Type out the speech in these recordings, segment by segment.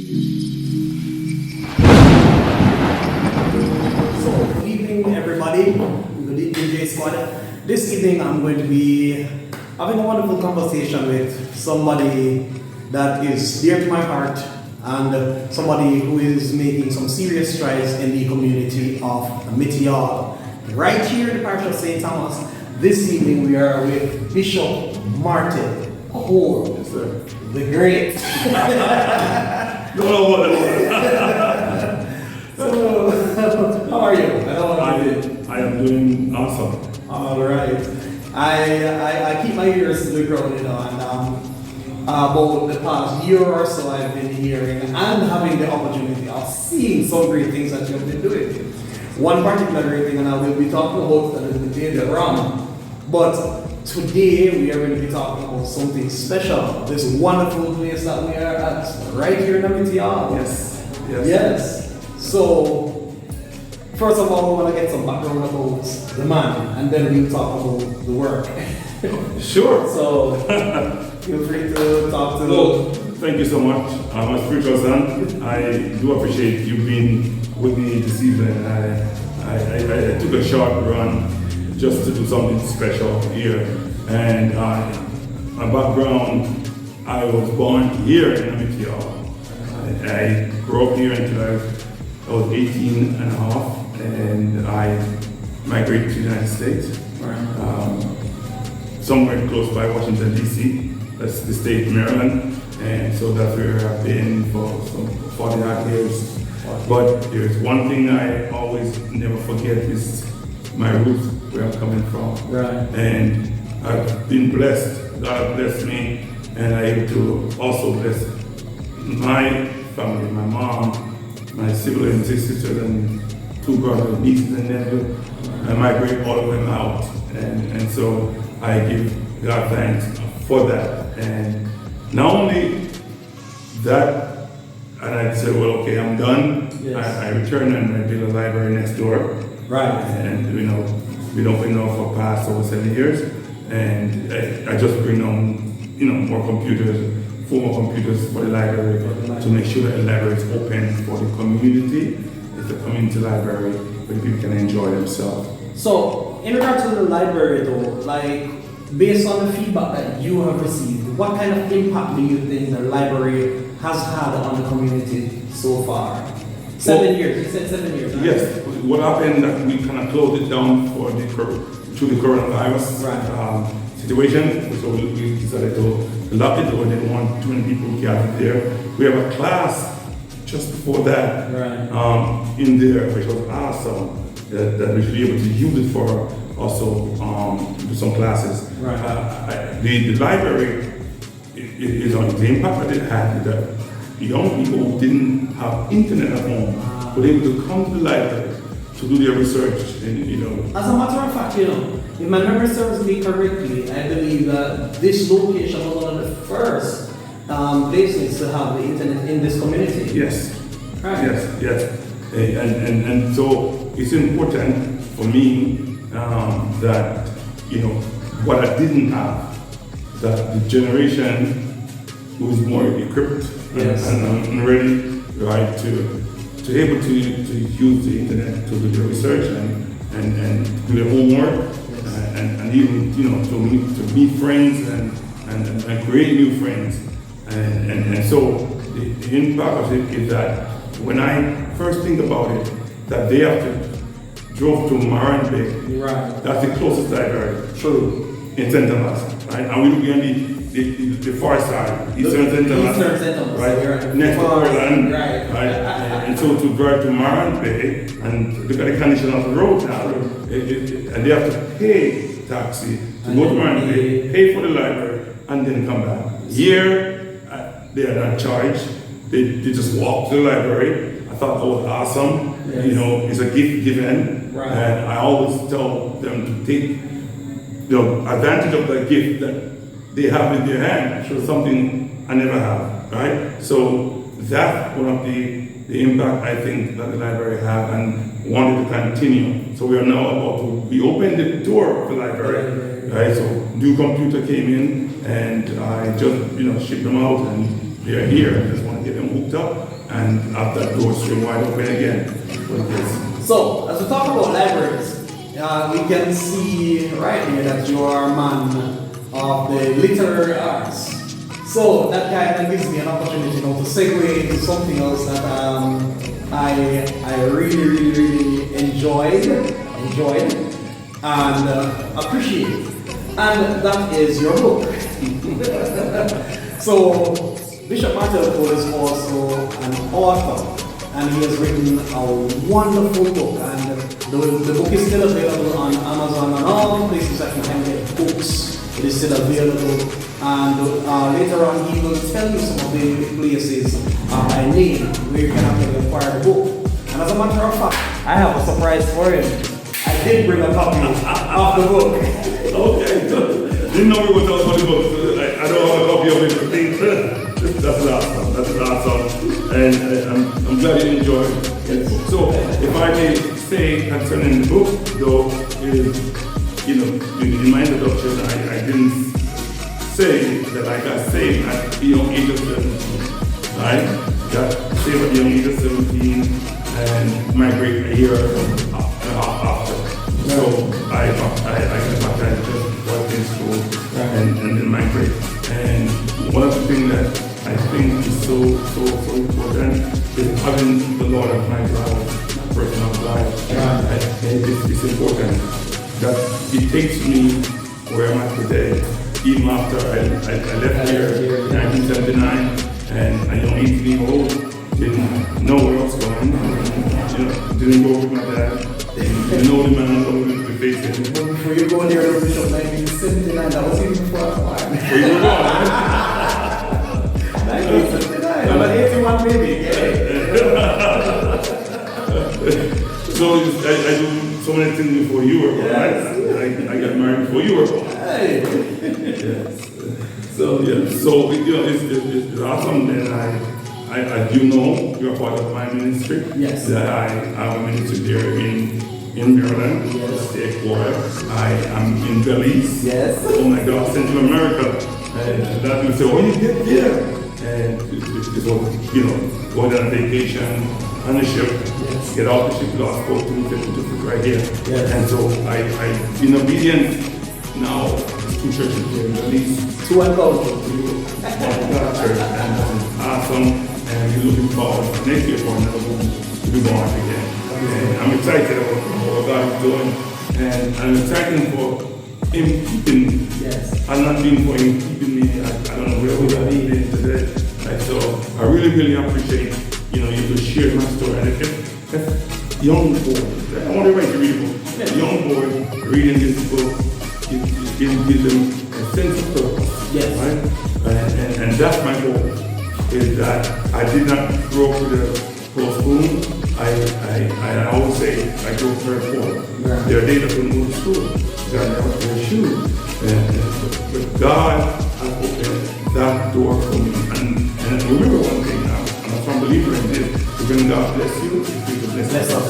Good evening, everybody. Good evening, J Squad. This evening, I'm going to be having a wonderful conversation with somebody that is dear to my heart and somebody who is making some serious strides in the community of Mityal. Right here in the Parish of Saint Thomas, this evening we are with Bishop Martell Cole. Yes, sir. The great. So, how are you? I am doing awesome. All right. I keep my ears to the ground, and about the past year or so, I've been hearing and having the opportunity of seeing some great things that you've been doing. One particular great thing, and I will be talking about a little bit later on, but today we are going to be talking about something special. This wonderful place that we are at, right here in Mityal. Yes. So, first of all, we want to get some background about the man, and then we'll talk about the work. Sure. So, feel free to talk to Well, thank you so much. My spiritual son, I do appreciate you being with me this evening. I took a short run just to do something special here. And my background, I was born here in Mityal. I grew up here until I was 18 and a half, and I migrated to the United States. Somewhere close by Washington, D.C. That's the state of Maryland. And so that's where I've been for some 40 odd years. But there's one thing I always never forget is my roots, where I'm coming from. Right. And I've been blessed. God blessed me, and I'm able to also bless my family, my mom, my siblings, sisters, and 2 brothers, nieces, and nephews. I migrate all of them out. And so I give God thanks for that. And not only that, and I said, well, okay, I'm done. Yes. I returned and I built a library next door. Right. And we've been now for past over 7 years. And I just bring on, more computers, 4 more computers for the library to make sure that the library is open for the community. It's a community library where people can enjoy themselves. So, in regard to the library though, like, based on the feedback that you have received, what kind of impact do you think the library has had on the community so far? 7 years, you said 7 years, right? Yes, what happened that we kind of closed it down for through the coronavirus situation, so we decided to lock it, or didn't want too many people gathered there. We have a class just before that in there, which was awesome, that we should be able to use it for also do some classes. Right. The library is on the impact that it had, that young people who didn't have internet at home were able to come to the library to do their research. And, As a matter of fact, if my memory serves me correctly, I believe that this location was one of the first places to have the internet in this community. Yes. Right. Yes. And so it's important for me that, what I didn't have, that the generation who is more equipped and ready, right, to able to use the internet to do their research and do their homework, and even, to meet friends and create new friends. And so the impact of it is that when I first think about it, that day after drove to Maran Bay. Right. That's the closest library. True. In Saint Thomas, right? And we look on the far side, Eastern Saint Thomas, right? Next to Portland, right? And so to drive to Maran Bay and look at the condition of the road now, and they have to pay taxi to go to Maran Bay, pay for the library, and then come back. Here, they are not charged. They just walk to the library. I thought that was awesome. Yes. It's a gift given. Right. And I always tell them to take advantage of the gift that they have in their hand. Sure. Something I never have, right? So that's one of the impact I think that the library have and wanted to continue. So we are now about to, we opened the door of the library, right? So new computer came in and I just, shipped them out and they are here. I just want to get them hooked up, and have that door swing wide open again. So, as we talk about libraries, we can see right here that you are a man of the literary arts. So that kind of gives me an opportunity now to segue into something else that I really enjoyed and appreciate. And that is your book. So Bishop Martell Cole is also an author, and he has written a wonderful book, and the book is still available on Amazon and all the places that you can get books. It is still available, and later on he will tell you some of the places by name where you can actually acquire the book. And as a matter of fact, I have a surprise for him. I did bring a copy of the book. Okay, good. Didn't know we were talking about the book. I don't have a copy of it. That's awesome. That's awesome. And I'm glad you enjoyed it. So, if I may say concerning the book, though, is, you know, in my introduction, I didn't say that I got saved at the young age of 17. Right? Got saved at the young age of 17 and migrated a year and a half after. So I got baptized just before I finished school and then migrate. And one of the things that I think is so important is having the Lord as my God, personal life. It's important that it takes me where I'm at today. Even after I left here in 1979 and a young 18-year-old, didn't know where I was going, didn't go with my dad, didn't know the man I was going to be facing. Before you go there, the Bishop 1979, that was even before I was born. Where you were going, right? 1979, I'm an 81 baby. So I do so many things before you were born, right? I got married before you were born. Hey. Yes. So it's awesome that as you know, you're part of my ministry. Yes. That I have a ministry there in Maryland. Yes. State Florida. I am in Belize. Yes. Oh my God, Central America. And that you say, oh, you get there. And it was, going on a vacation on the ship. Yes. Get off the ship, lost spoke to me, right here. Yes. And so I in obedience, now two churches here in Belize. Two and go. Church, and awesome. And we're looking forward next year for another one to be born again. And I'm excited about what God is doing. And I'm excited for Him keeping me. Yes. I'm not being for Him keeping me. I don't know where we are today. So I really appreciate, you to share my story. And if young boy, I want everybody to read the book. Young boy reading this book, it gives them a sense of purpose. Yes. Right? And that's my goal. Is that I did not grow up with a full spoon. I always say I grew up very poor. Right. There are days I couldn't go to school. God never wear shoes. But God has opened that door for me. And remember one thing, I'm a strong believer in this. When God bless you, He bless us.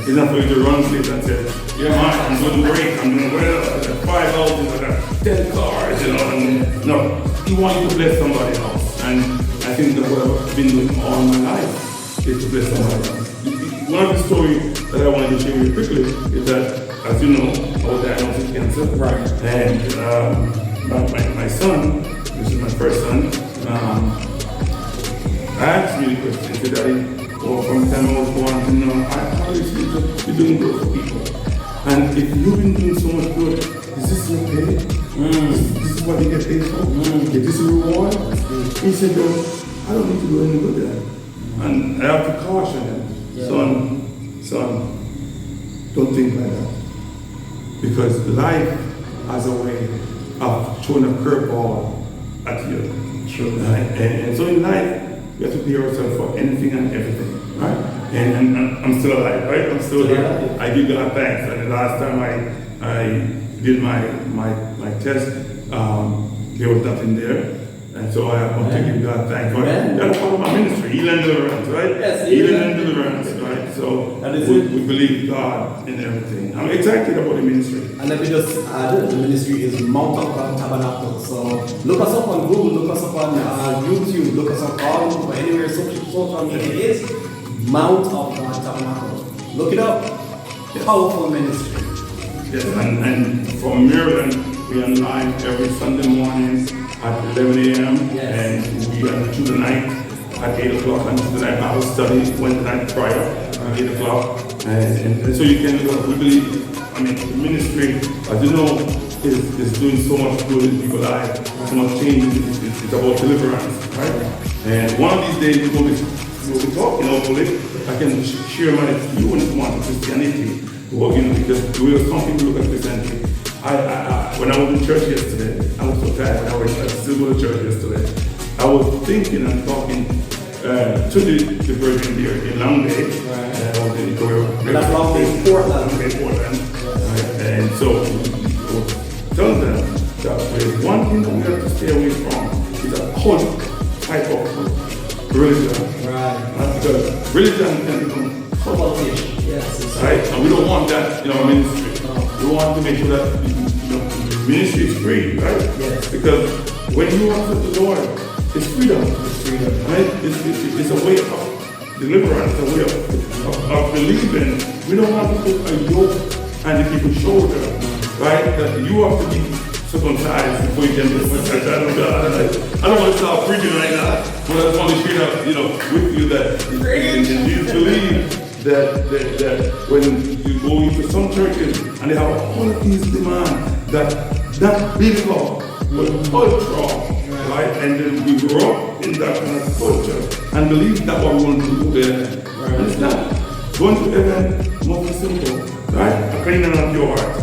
It's not for you to run place and say, yeah man, I'm doing great, I'm doing well, I got 5 houses, I got 10 cars, and no, He wants you to bless somebody else. And I think that's what I've been doing all my life, is to bless somebody else. One of the stories that I wanted to share with you quickly is that, as you know, I was diagnosed with cancer. Right. And my son, this is my first son, asked me the question, he said, Daddy, from the time I was born to now, how is you're doing good for people? And if you've been doing so much good, is this your pay? This is what you get paid for? Is this a reward? He said, I don't need to do any good there. And I have to caution him, son, don't think like that. Because life has a way of throwing a curveball at you. Sure. Right? And so in life, we have to prepare ourselves for anything and everything, right? And I'm still alive, right? I'm still here. I give God thanks. And the last time I did my test, there was nothing there. And so I want to give God thanks for that. That's part of my ministry, healing and deliverance, right? Yes, healing and deliverance, right? So we believe God in everything. I'm excited about the ministry. And let me just add, the ministry is Mount of God Tabernacle. So look us up on Google, look us up on YouTube, YouTube, look us up all over anywhere social media is. Mount of God Tabernacle. Look it up. Powerful ministry. Yes, and from Maryland, we are online every Sunday morning at 11 a.m. Yes. And we are through the night at 8 o'clock. And through the night Bible study, Wednesday night prayer at 8 o'clock. And so you can, we believe, I mean, the ministry, as you know, is doing so much good in people's lives, so much change. It's about deliverance, right? And one of these days we'll be talking, hopefully, I can share my view on this one, Christianity. Well, you know, because some people look at Christianity. When I was in church yesterday, I was so tired. I still go to church yesterday. I was thinking and talking to the Virgin there in Long Bay. Right. I was in Korea. That's Long Bay, Portland. Portland. Right. And so, tell them that there's one thing that we have to stay away from is a cult type of religion. Right. Because religion can become Cultivation. Yes. right? And we don't want that in our ministry. No. We want to make sure that the ministry is free, right? Yes. Because when you accept the Lord, it's freedom. It's freedom. Right? It's a way of deliverance, a way of believing. We don't want to put a yoke on the people's shoulder, right? That you have to be circumcised before you can be circumcised. I don't want to start preaching right now, but I just want to share that, with you that Jesus believe that when you go into some churches and they have all of these demands that biblical but cultural, right? And then we grow up in that kind of culture and believe that what we want to do there. Right. And it's not. Going to heaven must be simple, right? A cleaning of your heart.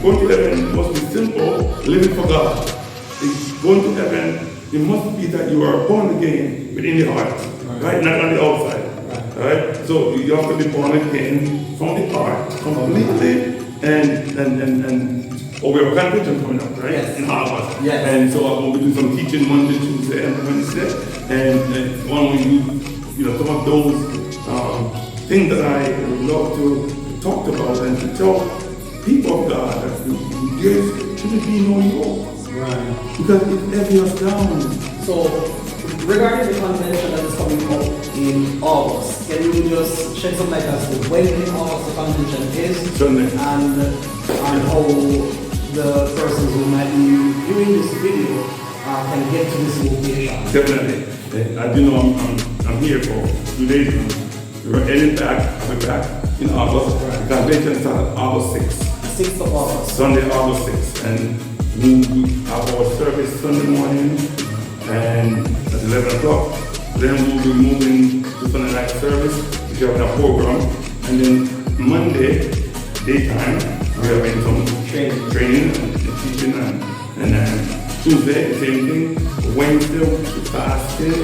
Going to heaven must be simple, living for God. Going to heaven, it must be that you are born again within the heart, right? Not on the outside. Right? So you have to be born again from the heart, completely, and we have convention coming up, right? Yes. In August. Yes. And so I'm going to be doing some teaching Monday, Tuesday, and Wednesday. And one of some of those things that I would love to talk about and to tell people of God that there shouldn't be no yoke. Right. Because it heavy us down. So, regarding the convention that is coming up in August, can you just shed some light as to when in August the convention is? Sunday. And how the persons who might be viewing this video can get to this location? Definitely. As you know, I'm here for 2 days now. We're heading back. I'll be back in August. The convention starts August 6th. 6th of August. Sunday, August 6th. And we have our service Sunday morning and at 11 o'clock. Then we'll be moving to Sunday night service, which is our program. And then Monday, daytime, we are having some training and teaching. And then Tuesday, the same thing. Wednesday, fasting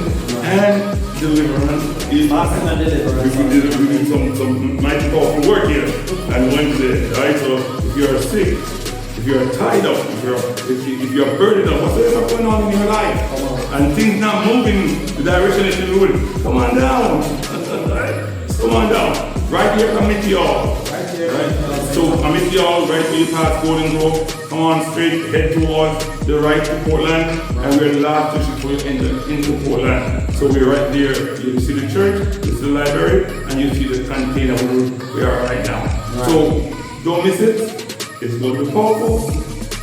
and deliverance. Fasting and deliverance. We do some mighty powerful work here on Wednesday, right? So if you are sick, if you are tied up, if you are burdened up, whatever going on in your life, and things not moving the direction it should move, come on down. Come on down. Right here, I meet you all. Right here. Right? So I meet you all right here past Bowden Grove. Come on straight, head towards the right to Portland, and we're the last district for into Portland. So we're right there. You see the church, you see the library, and you see the container where we are right now. Right. So don't miss it. It's going to be powerful,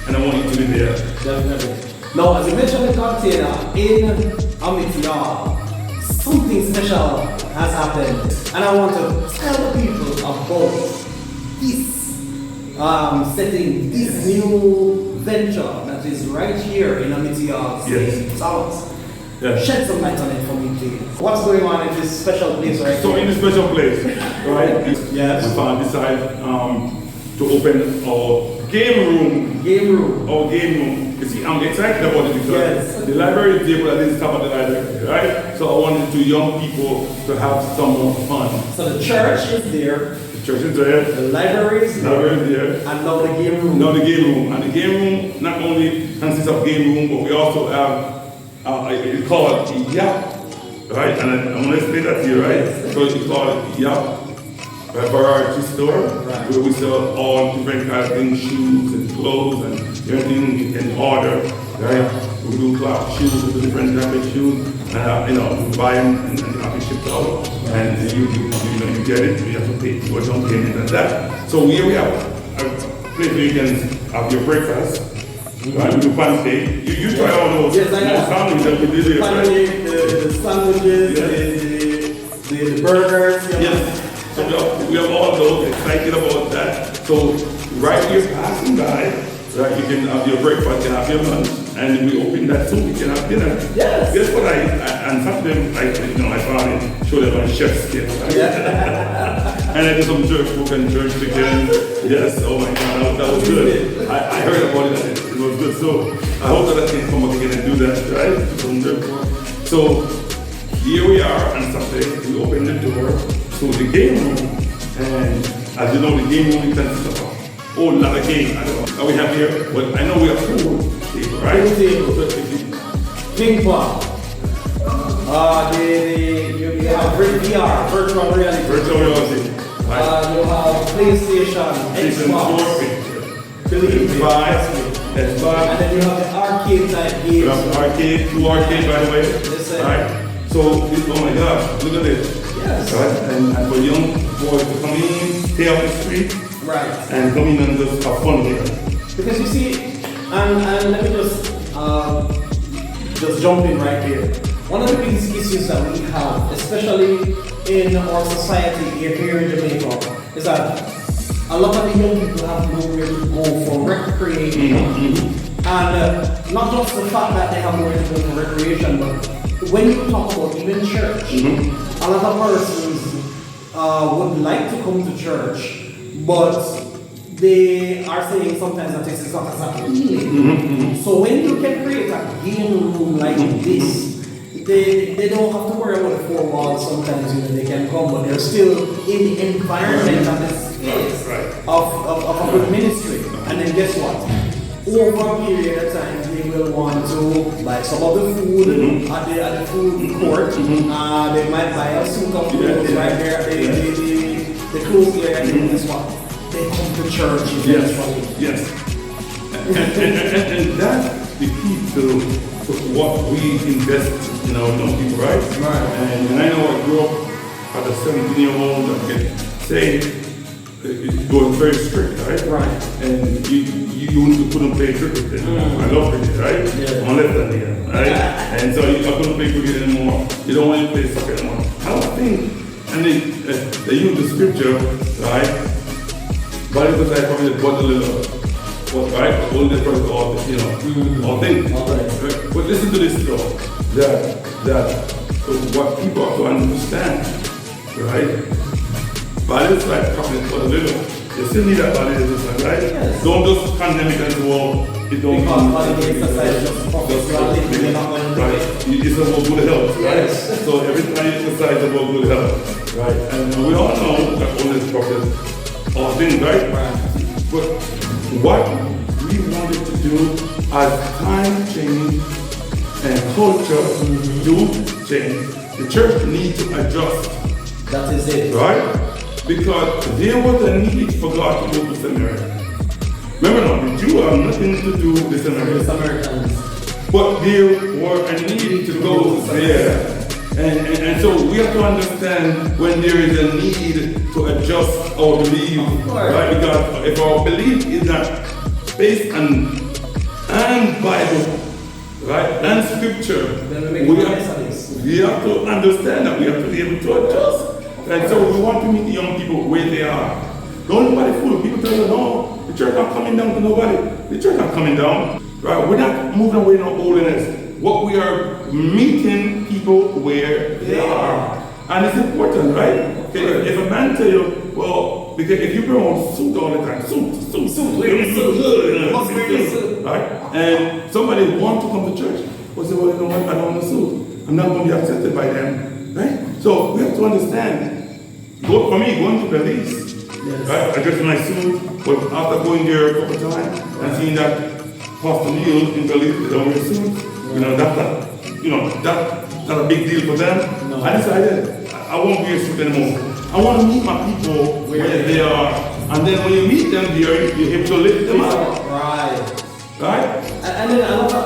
and I want you to be there. Definitely. Now, as you mentioned the container in Arcadia, something special has happened, and I want to tell the people about this setting, this new venture that is right here in Arcadia, Saint Thomas. Yes. Shed some light on it for me, please. What's going on in this special place right So here? in this special place, right? Yes. We decided to open our game room. Game room. Our game room. You see, I'm excited about it because the library is there, but I didn't stop at the library, right? So I wanted young people to have some more fun. So the church is there. The church is there. The library is there. Library is there. And now the game room. Now the game room. And the game room not only consists of game room, but we also have it's called Yap, right? And I'm going to explain that to you, right? So it's called Yap. A variety store where we sell all different kinds of things, shoes and clothes and everything in order, right? We do cloth shoes, we do different type of shoes, and we buy them and have it shipped out. And you get it, you have to pay for down payment and that. So here we have a place where you can have your breakfast. Right, we do pancake. You try all those sandwiches that we did here, right? The sandwiches, the burgers. Yes. So we have all those, excited about that. So right here passing by, right, you can have your breakfast, you can have your lunch, and we open that soup, you can have dinner. Yes. Guess what and something I found it, show them on chef's skill, right? Yeah. And I did some jerk pork and jerk chicken. Yes, oh my God, that was good. I heard about it, it was good. So I hope that I can come up again and do that, right? Some jerk pork. So here we are on Saturday, we open the door to the game room. And as you know, the game room consists of a whole lot of games. I don't know how we have here, but I know we have pool table, right? Ping pong. You have VR, virtual reality. Virtual reality. You have PlayStation, Xbox, Xbox. And then you have the arcade type games. We have arcade, two arcade by the way. Listen. Right? So, oh my God, look at this. Yes. Right? And for young boys to come in, stay off the street, right, and come in and just have fun here. Because you see, and let me just jump in right here. One of the biggest issues that we have, especially in our society here in Jamaica, is that a lot of the young people have nowhere to go for recreation. And not just the fact that they have nowhere to go for recreation, but when you talk about even church, a lot of persons would like to come to church, but they are saying sometimes that it's not as appealing. So when you can create a game room like this, they don't have to worry about the four walls. Sometimes they can come, but they're still in the environment and the space of a good ministry. And then guess what? Over a period of time, they will want to buy some of the food at the food court. They might buy a suit of clothes right there. The clothes area, and guess what? They come to church eventually. Yes. And that's the key to what we invest in our young people, right? And I know I grew up as a 17-year-old that get saved. It was very strict, right? And you couldn't play cricket then. I love cricket, right? Yeah. I'm a left-hander, right? And so I couldn't play cricket anymore. You don't want to play soccer anymore. I don't think, and they use the scripture, right? But because I probably bought a little, right? All the first, all things. Right? But listen to this though, that what people have to understand, right? Balance like probably for a little. You still need that balance, right? Yes. Don't just condemn it as well. It don't because exercise just right. It's about good health, right? Yes. So every time you exercise about good health, right? And we all know that all this process all things, right? But what we wanted to do as time change and culture do change, the church needs to adjust. That is it. Right? Because there was a need for God to go to Samaria. Remember now, the Jews have nothing to do with the Samaritans. But there were a need to go there. And so we have to understand when there is a need to adjust our belief. Right? Because if our belief is not based on Bible, right, and scripture, we have to understand that we have to be able to adjust. And so we want to meet the young people where they are. Don't nobody fool. People tell you, no, the church not coming down to nobody. The church not coming down. Right? We're not moving away no holiness. What we are meeting people where they are. And it's important, right? Okay, if a man tell you, well, because if you promote suit all the time, suit, right? And somebody wants to come to church, well, say, well, you know what, I don't want a suit. I'm not going to be accepted by them, right? So we have to understand. For me, going to Belize, right? I dressed in my suit, but after going there a couple of times and seeing that Pastor Neil in Belize, they don't wear suits, that's not a big deal for them. No. I decided I won't wear a suit anymore. I want to meet my people where they are, and then when you meet them there, you're able to lift them up. Right. Right? And then another,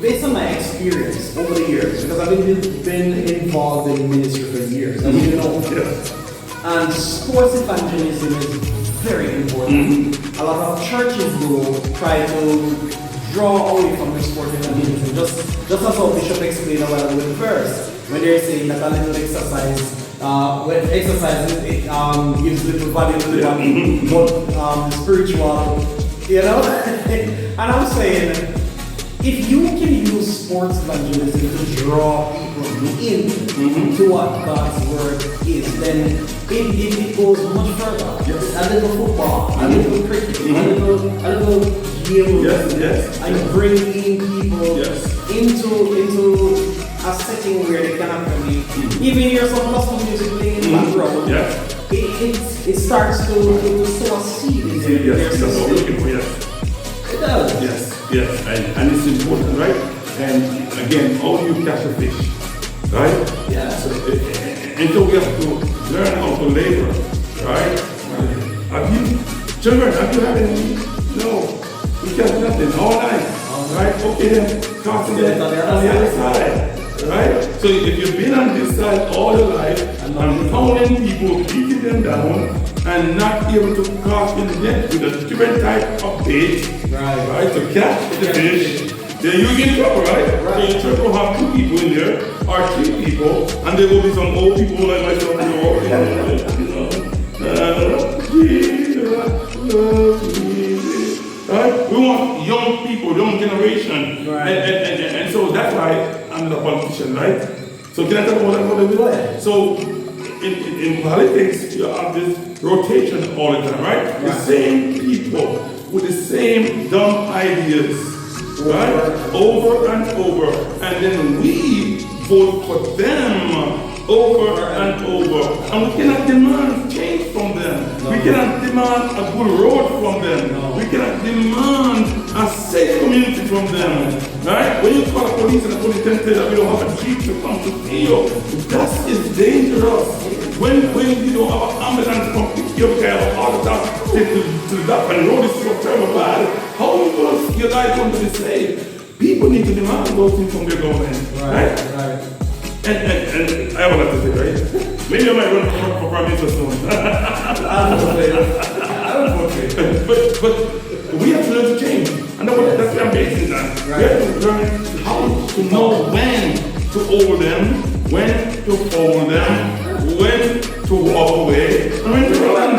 based on my experience over the years, because I've been involved in ministry for years, as you know, and sports evangelism is very important. A lot of churches will try to draw away from the sport evangelism, just as how Bishop explained a while ago first, when they're saying that a little exercise, when exercise gives little value to the body, but spiritual, you know? And I'm saying, if you can use sports evangelism to draw people in to what God's word is, then it goes much further. A little football, a little cricket, a little game, and bringing people into a setting where they can actually, even hear some gospel music playing in the background, it starts to sow a seed in their system. It does. Yes, and it's important, right? And again, how do you catch a fish, right? Yeah. And so we have to learn how to labor, right? Have you had any? No, we catch nothing all night, right? Okay, then casting it on the other side, right? So if you've been on this side all your life and pounding people, beating them down, and not able to cast in the net with a different type of bait, right, to catch the fish, then you get in trouble, right? So in church will have 2 people in there, or 3 people, and there will be some old people like myself in the world, right? We want young people, young generation, and so that's why I'm the politician, right? So can I talk about that for a little bit? So in politics, you have this rotation all the time, right? The same people with the same dumb ideas, right? Over and over. And then we vote for them over and over. And we cannot demand change from them. We cannot demand a good road from them. We cannot demand a safe community from them. Right? When you call the police and the police tell you that we don't have a jeep to come to see you, that is dangerous. When you don't have an ambulance to come pick you up, carry all the time, take to the doctor and road is so terrible bad, how are you going to see your life going to be saved? People need to demand those things from their government. Right? And I have a lot to say, right? Maybe I might run for Prime Minister soon. I don't know. But we have to learn to change. And that's what I'm basing on. We have to learn how to know when to over them, when to follow them, when to walk away, and when to run.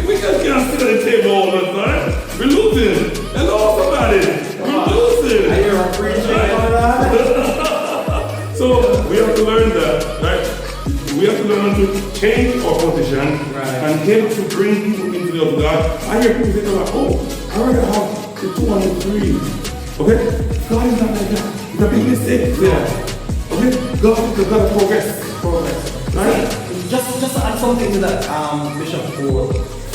we just can't sit at the table all the time. We're losing. Hello, somebody. We're losing. I hear a preaching. So we have to learn that, right? We have to learn to change our position and help to bring people into the love of God. I hear people say, oh, I already have the 2 and the 3. Okay? God is not like that. It's a big mistake there. Okay? God is God of progress. Right? Just to add something to that, Bishop Cole.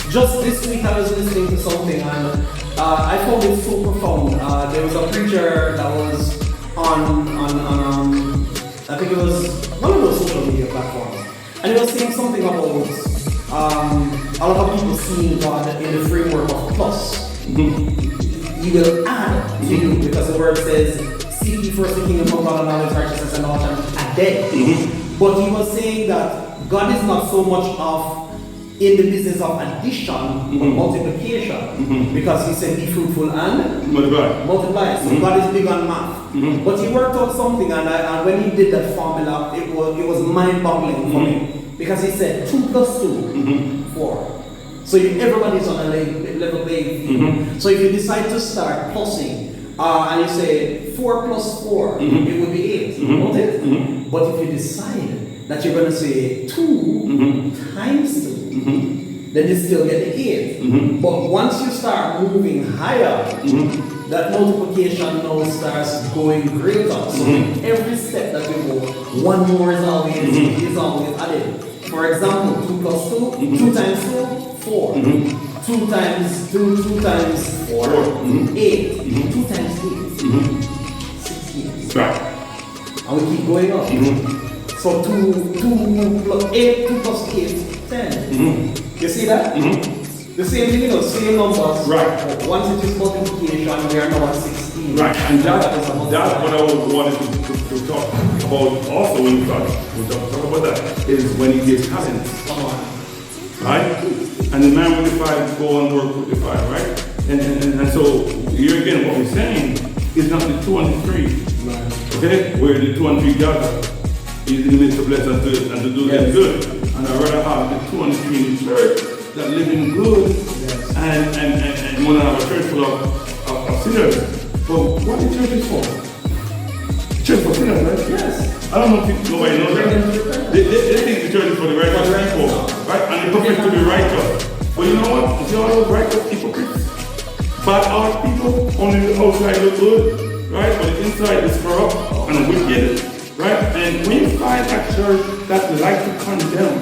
Just this week I was listening to something and I found it so profound. There was a preacher that was on I think it was one of those social media platforms, and he was saying something about a lot of people seeing God in the framework of plus. He will add to you, because the word says, seek ye first the kingdom of God and all his righteousness and all things added. But he was saying that God is not so much of in the business of addition, but multiplication. Because he said, be fruitful and multiply. So God is big on math. But he worked out something, and when he did that formula, it was mind-boggling for me. Because he said 2 plus 2, 4. So everybody's on a level playing field. So if you decide to start plusing, and you say 4 plus 4, it would be 8, won't it? But if you decide that you're going to say 2 times 2, then you still get the 8. But once you start moving higher, that multiplication now starts going greater. So every step that you go, 1 more is always added. For example, 2 plus 2, 2 times 2, 4. 2 times 2 times 4, 8. 2 times 8, 16. Right. And we keep going up. So 2 plus 8, 2 plus 8, 10. You see that? The same thing, same numbers. Right. Once it is multiplication, we are now at 16. Right, and that's what I wanted to talk about also when we talk about that, is when he gives talents. Come on. Right? And the man with the five go and work with the five, right? And so here again what we're saying is not the 2 and the 3. Right. Okay? Where the 2 and 3 gather. He's in the midst to bless and to do them good. And I'd rather have the 2 and 3 in the church that live in good and want to have a church full of sinners. But what the church is for? The church for sinners, right? Yes. I don't know if nobody knows that. They think the church is for the righteous people, right? And they profess to be righteous. But you know what? You see all those righteous hypocrites? Bad art people, only the outside look good, right? But the inside is corrupt and wicked, right? And when you find a church that like to condemn,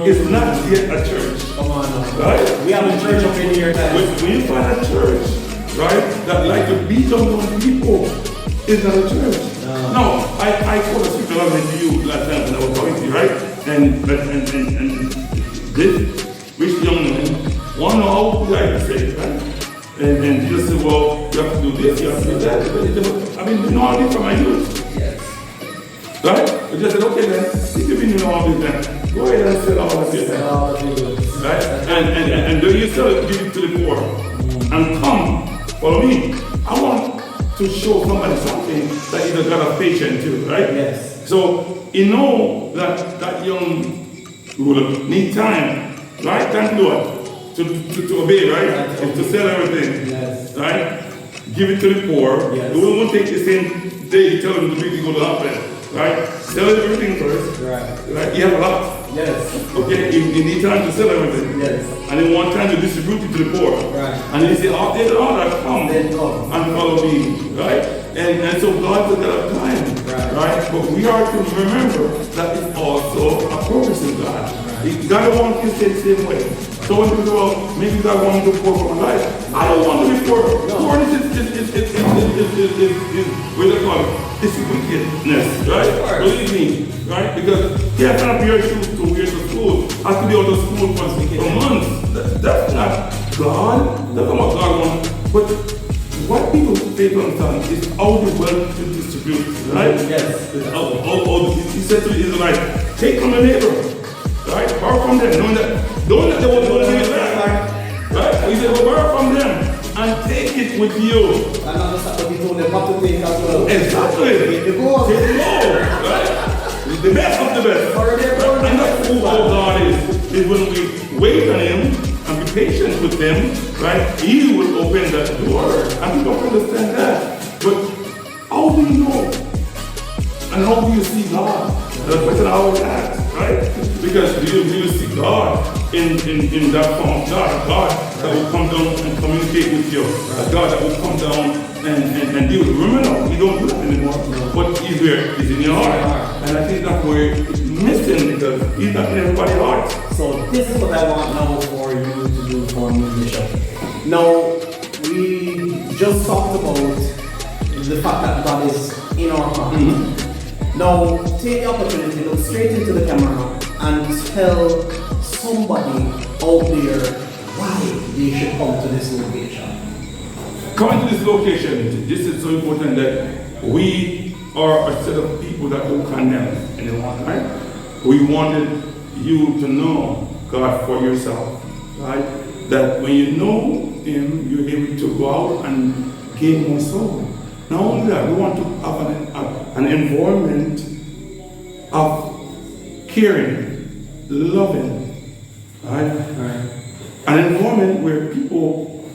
it's not yet a church. Come on now. Right? We have a church up in here. When you find a church, right, that like to beat on people, it's not a church. No, I quote a scripture I read to you last time when I was talking to you, right? And this rich young man want to know how could I say it, right? And Jesus said, well, you have to do this, you have to do that. I mean, you know all this from my youth. Yes. Right? I just said, okay then, if you know all this then, go ahead and sell all of it. Right? And do you sell it, give it to the poor. And come, follow me. I want to show somebody something that is a God of patience too, right? Yes. So you know that young ruler need time, right? Time to do what? To obey, right? Is to sell everything. Yes. Right? Give it to the poor. Yes. We won't take the same day you tell them the big going to happen. Right? Sell everything first. Right? You have a lot. Yes. Okay, you need time to sell everything. Yes. And then one time to distribute it to the poor. Right. And then you say, oh, they all that come and follow me. Right? And so God's a God of time. Right? But we are to remember that it's also a progressive God. Right. God wants to stay the same way. So when people go, well, maybe God wants me to pour for my life. I don't want to be poor. No. Poorness is what they call it. It's wickedness, right? Believe me, right? Because he has not your shoes 2 years of school. Has to be out of school for months. That's not God. That's not what God wants. But what people fail to understand is how the wealth is distributed, right? Yes. He said to the Israelites, take from the neighbor, right? Borrow from them, knowing that they won't give it back. Right? He said, well, borrow from them and take it with you. And understand what he told them not to take as well. Exactly. Take the gold. Take the gold, right? The best of the best. Right? And that's who our God is when we wait on him and be patient with him, right? He will open that door. And we don't understand that. But how do you know? And how do you see God? That's the question I always ask, right? Because do you see God in that form of God that will come down and communicate with you, a God that will come down and deal with you. Remember now, we don't do that anymore, but he's where he's in your heart. And I think that's where it's missing because he's not in everybody's heart. So this is what I want now for you to do for me, Bishop. Now, we just talked about the fact that God is in our heart. Mm-hmm. Now, take the opportunity, look straight into the camera and tell somebody out there why they should come to this location. Coming to this location, this is so important that we are a set of people that don't condemn anyone, right? We wanted you to know God for yourself, right? That when you know him, you're able to go out and gain more soul. Not only that, we want to have an environment of caring, loving, right? An environment where people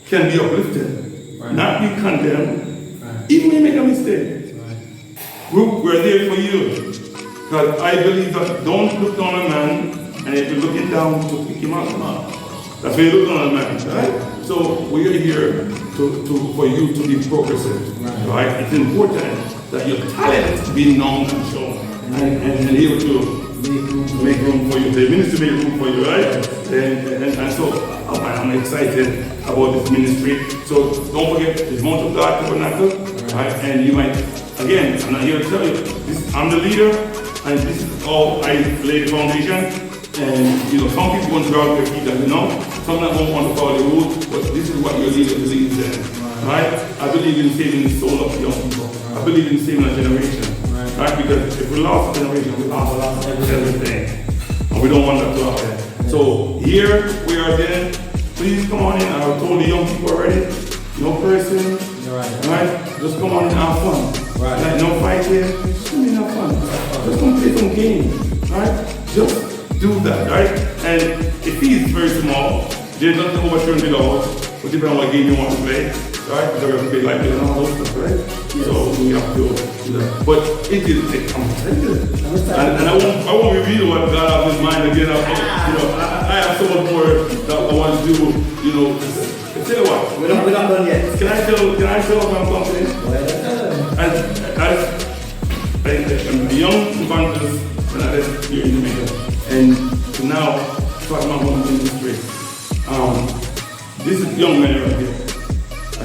can be uplifted, not be condemned, even when you make a mistake. We're there for you. Because I believe that don't look down on a man, and if you're looking down to pick him up, that's when you look down on a man, right? So we are here for you to be progressive, right? It's important that your talent be known and shown, and able to make room for you. The ministry make room for you, right? And so I'm excited about this ministry. So don't forget, it's Mount of God Tabernacle, right? And you might, again, I'm not here to tell you, I'm the leader, and this is all I lay the foundation. And you know, some people want to drag their feet, as you know. Some not want to follow the rules, but this is what your leader believes in. right? I believe in saving the soul of young people. I believe in saving a generation, right? Because if we lost a generation, we lost everything. And we don't want that to happen. So here we are again. Please come on in. I told the young people already. No person, right? Just come on and have fun. Like no fighting. Just come in and have fun. Just come play some games, right? Just do that, right? And if he's very small, there's nothing over $20, but depending on what game you want to play, right? Because we're going to play like this and all those stuff, right? Yes. So we have to do that. But it is competitive. And I won't reveal what God has in mind again. I have so much more that I want to do, Tell you what. We're not done yet. Can I tell something? I'm a young evangelist when I lived here in Jamaica. And now, start my home ministry. This is young man right here.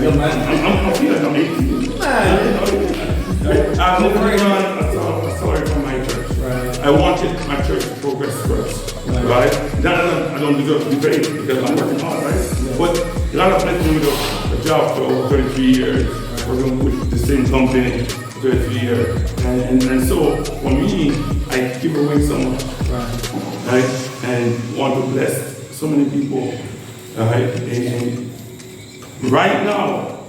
Young man? I feel like I'm 18. I've never run a story from my church. Right. I wanted my church to progress first. Right? I don't deserve to be paid because I'm working hard, right? Yeah. But a lot of places with a job for over 33 years, working with the same company for 33 years. And so for me, I give away so much. Right? And want to bless so many people. Right? And right now,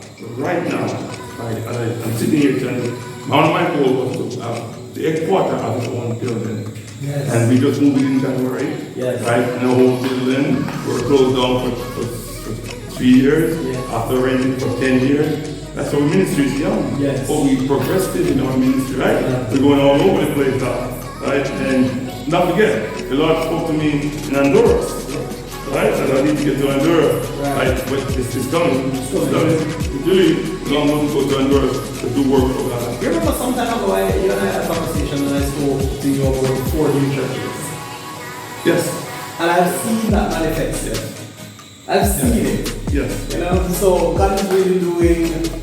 I'm sitting here telling you, one of my goals was to have the headquarters of the one building. Yes. And we just moved in January. Yes. Right? And the whole building, we're closed down for 3 years. Yes. After renting for 10 years. That's our ministry is young. Yes. But we progressed in our ministry, right? Yeah. We're going all over the place now. Right? And not forget, the Lord spoke to me in Honduras. Right? So I need to get to Honduras. Right? But this is coming. It's really long to go to Honduras to do work for God. You remember some time ago, you and I had a conversation and I spoke to you about 4 new churches. Yes. And I've seen that manifest. I've seen it. Yes. So God is really doing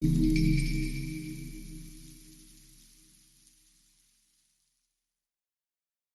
you.